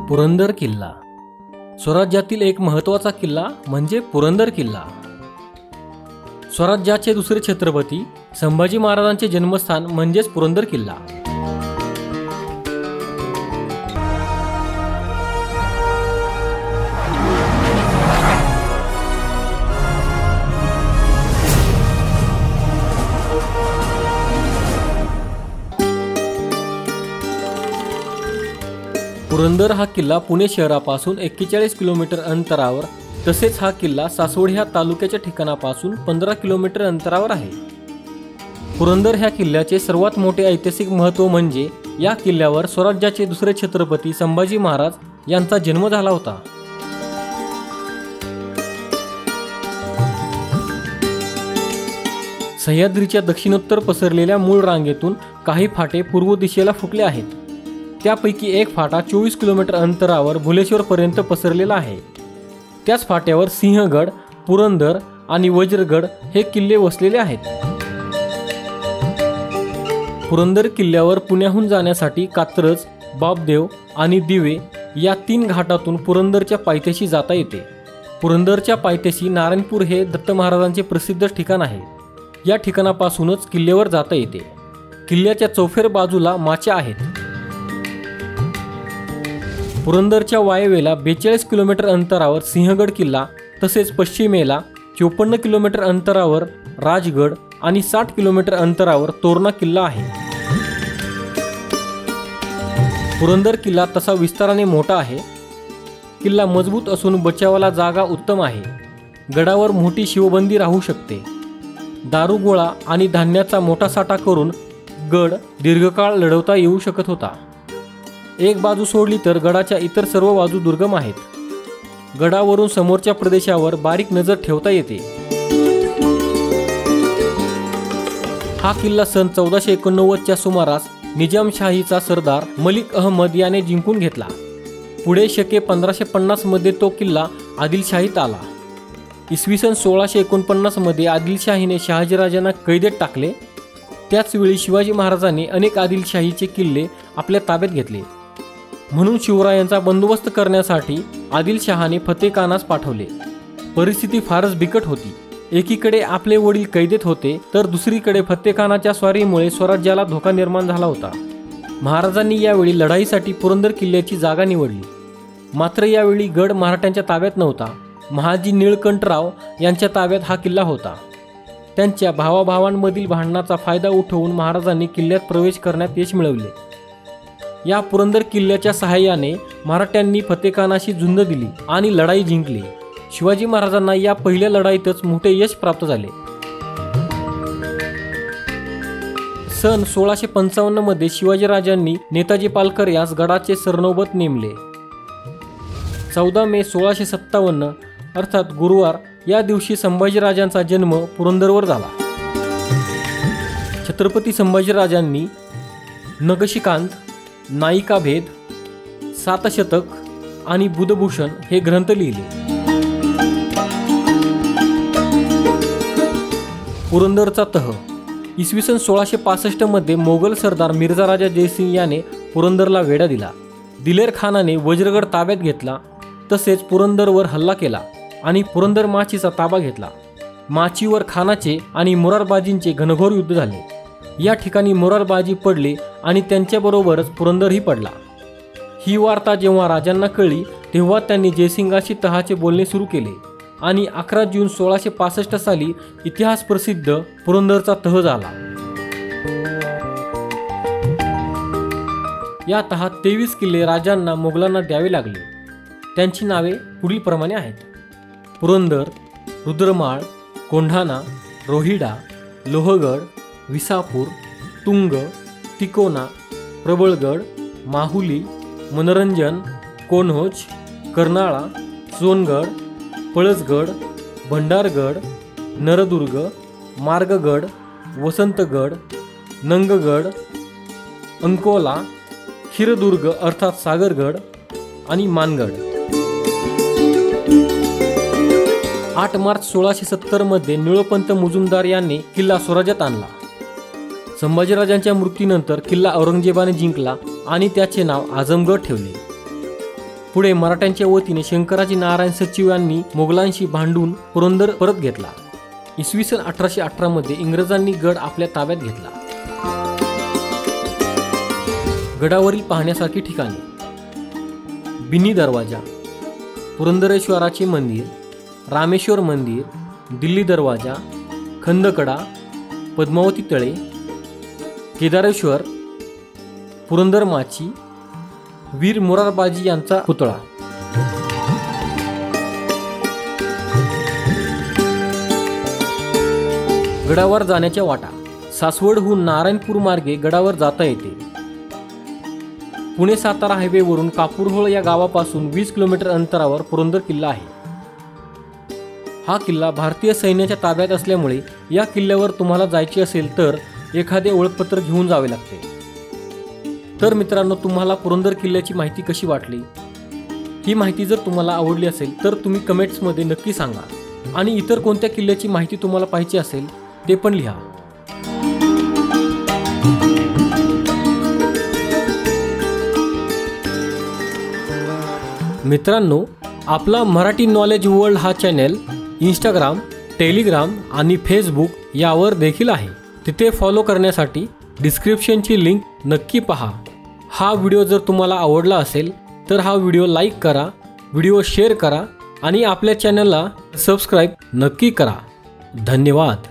पुरंदर किल्ला स्वराज्यातील एक महत्त्वाचा किल्ला म्हणजे पुरंदर किल्ला। स्वराज्याचे दुसरे छत्रपती संभाजी महाराजांचे जन्मस्थान म्हणजेच पुरंदर किल्ला। पुरंदर हा किल्ला पुणे शहरापासून 41 किलोमीटर अंतरावर, तसेच हा किल्ला सासवड ह्या तालुक्याच्या ठिकाणापासून 15 किलोमीटर अंतरावर आहे। पुरंदर ह्या किल्ल्याचे सर्वात मोठे ऐतिहासिक महत्त्व म्हणजे या किल्ल्यावर स्वराज्याचे दुसरे छत्रपती संभाजी महाराज यांचा जन्म झाला होता। सह्याद्रीच्या दक्षिणोत्तर पसरलेल्या मूळ रांगेतून काही फाटे पूर्व दिशेला फुटले आहेत। त्यापैकी एक फाटा 24 किलोमीटर अंतरावर भुलेश्वर पर्यंत पसरलेला आहे। त्याच फाट्यावर सिंहगड, पुरंदर आणि वज्रगड हे किल्ले वसलेले आहेत। पुरंदर किल्ल्यावर पुण्याहून जाण्यासाठी कात्रज, बापदेव आणि दिवे या 3 घाटातून पुरंदरच्या पायथ्याशी जाता येते। पुरंदरच्या पायथ्याशी नारायणपूर हे दत्त महाराजांचे प्रसिद्ध ठिकाण आहे। या ठिकाणापासूनच किल्ल्यावर जाता येते। किल्ल्याच्या चौफेर बाजूला माच्या आहेत। पुरंदरच्या वायव्येला 42 किलोमीटर अंतरावर सिंहगड किल्ला, तसेच पश्चिमेला 54 किलोमीटर अंतरावर राजगड आणि 60 किलोमीटर अंतरावर तोरणा किल्ला आहे। पुरंदर किल्ला तसा विस्ताराने मोठा आहे। किल्ला मजबूत असून बचावाला जागा उत्तम आहे। गडावर मोठी शिवबंदी राहू शकते। दारुगोळा आणि धान्याचा मोठा साठा करून गड दीर्घकाळ लढवता येऊ शकत होता। एक बाजू सोडली तर गडाच्या इतर सर्व बाजू दुर्गम आहेत। गडावरून समोरच्या प्रदेशावर बारीक नजर ठेवता येते। हा किल्ला सन 1489च्या सुमारास निजामशाहीचा सरदार मलिक अहमद याने जिंकून घेतला। पुढे शके 1550 मध्ये तो किल्ला आदिलशाहीत आला। इसवी सन 1649 मध्ये आदिलशाहीने शहाजीराजांना कैदेत टाकले। त्याच वेळी शिवाजी महाराजांनी अनेक आदिलशाहीचे किल्ले आपल्या ताब्यात घेतले। म्हणून शिवरायांचा बंदोबस्त करण्यासाठी आदिलशहाने फतेखानास पाठवले। परिस्थिती फारच बिकट होती। एकीकडे आपले वडील कैदेत होते, तर दुसरीकडे फतेखानाच्या स्वारीमुळे स्वराज्याला धोका निर्माण झाला होता। महाराजांनी यावेळी लढाईसाठी पुरंदर किल्ल्याची जागा निवडली। मात्र यावेळी गड मराठ्यांच्या ताब्यात नव्हता। महाजी निळकंठराव यांच्या ताब्यात हा किल्ला होता। त्यांच्या भावाभावांमधील भांडणाचा फायदा उठवून महाराजांनी किल्ल्यात प्रवेश करण्यात यश मिळवले। या पुरंदर किल्ल्याच्या सहाय्याने मराठ्यांनी फतेखानाशी झुंज दिली आणि लढाई जिंकली। शिवाजी महाराजांना या पहिल्या लढाईतच मोठे यश प्राप्त झाले। सन 1655 मध्ये शिवाजीराजांनी नेताजी पालकर यास गडाचे सरनौबत नेमले। 14 मे 1657 अर्थात गुरुवार या दिवशी संभाजीराजांचा जन्म पुरंदरवर झाला। छत्रपती संभाजीराजांनी नखशिखांत, नायिकाभेद, सातशतक आणि बुधभूषण हे ग्रंथ लिहिले। पुरंदरचा तह इसवी सन 1665 मध्ये मोगल सरदार मिर्झा राजा जयसिंग याने पुरंदरला वेढा दिला। दिलेर खानाने वज्रगड ताब्यात घेतला, तसेच पुरंदरवर हल्ला केला आणि पुरंदर माचीचा ताबा घेतला। माचीवर खानाचे आणि मोरारबाजींचे घनघोर युद्ध झाले। या ठिकाणी मोरारबाजी पडले आणि त्यांच्याबरोबरच पुरंदरही पडला। ही वार्ता जेव्हा राजांना कळली, तेव्हा त्यांनी जयसिंगाशी तहाचे बोलणे सुरू केले आणि 11 जून 1665 साली इतिहास प्रसिद्ध पुरंदरचा तह झाला। या तहात 23 किल्ले राजांना मोगलांना द्यावे लागले। त्यांची नावे पुढील प्रमाणे आहेत: पुरंदर, रुद्रमाळ, कोंढाणा, रोहिडा, लोहगड, विसापूर, तुंग, तिकोना, प्रबळगड, माहुली, मनोरंजन, कोन्होज, कर्नाळा, सोनगड, पळसगड, भंडारगड, नरदुर्ग, मार्गगड, वसंतगड, नंगगड, अंकोला, खीरदुर्ग अर्थात सागरगड आणि मानगड। 8 मार्च 1670 मध्ये निळोपंत मुजुमदार यांनी किल्ला स्वराज्यात आणला। संभाजीराजांच्या मृत्यूनंतर किल्ला औरंगजेबाने जिंकला आणि त्याचे नाव आझमगड ठेवले। पुढे मराठ्यांच्या वतीने शंकराजी नारायण सचिव यांनी मोगलांशी भांडून पुरंदर परत घेतला. इसवी सन 1818 मध्ये इंग्रजांनी गड आपल्या ताब्यात घेतला. गडावरील पाहण्यासारखी ठिकाणे: बिनी दरवाजा, पुरंदरेश्वराचे मंदिर, रामेश्वर मंदिर, दिल्ली दरवाजा, खंदकडा, पद्मावती तळे, केदारेश्वर, पुरंदर माची, वीर मोरारबाजी यांचा पुतळा. गडावर जाण्याच्या वाटा: सासवडहून नारायणपूर मार्गे गडावर जाता येते. पुणे सातारा हायवेवरून कापूरहोळ या गावापासून 20 किलोमीटर अंतरावर पुरंदर किल्ला आहे. हा किल्ला भारतीय सैन्याच्या ताब्यात असल्यामुळे या किल्ल्यावर तुम्हाला जायचे असेल तर एखादे ओळखपत्र घेऊन जावे लागते. तर मित्रांनो, तुम्हाला पुरंदर किल्ल्याची माहिती कशी वाटली? ही माहिती जर तुम्हाला आवडली असेल तर तुम्ही कमेंट्समध्ये नक्की सांगा. आणि इतर कोणत्या किल्ल्याची माहिती तुम्हाला पाहिजे असेल ते पण लिहा. मित्रांनो, आपला मराठी नॉलेज वर्ल्ड हा चॅनल इंस्टाग्राम, टेलिग्राम आणि फेसबुक यावर देखील आहे. तिथे फॉलो करण्यासाठी डिस्क्रिप्शनची लिंक नक्की पहा. हा व्हिडिओ जर तुम्हाला आवडला असेल तर हा व्हिडिओ लाईक करा, व्हिडिओ शेअर करा आणि आपल्या चॅनलला सबस्क्राईब नक्की करा. धन्यवाद.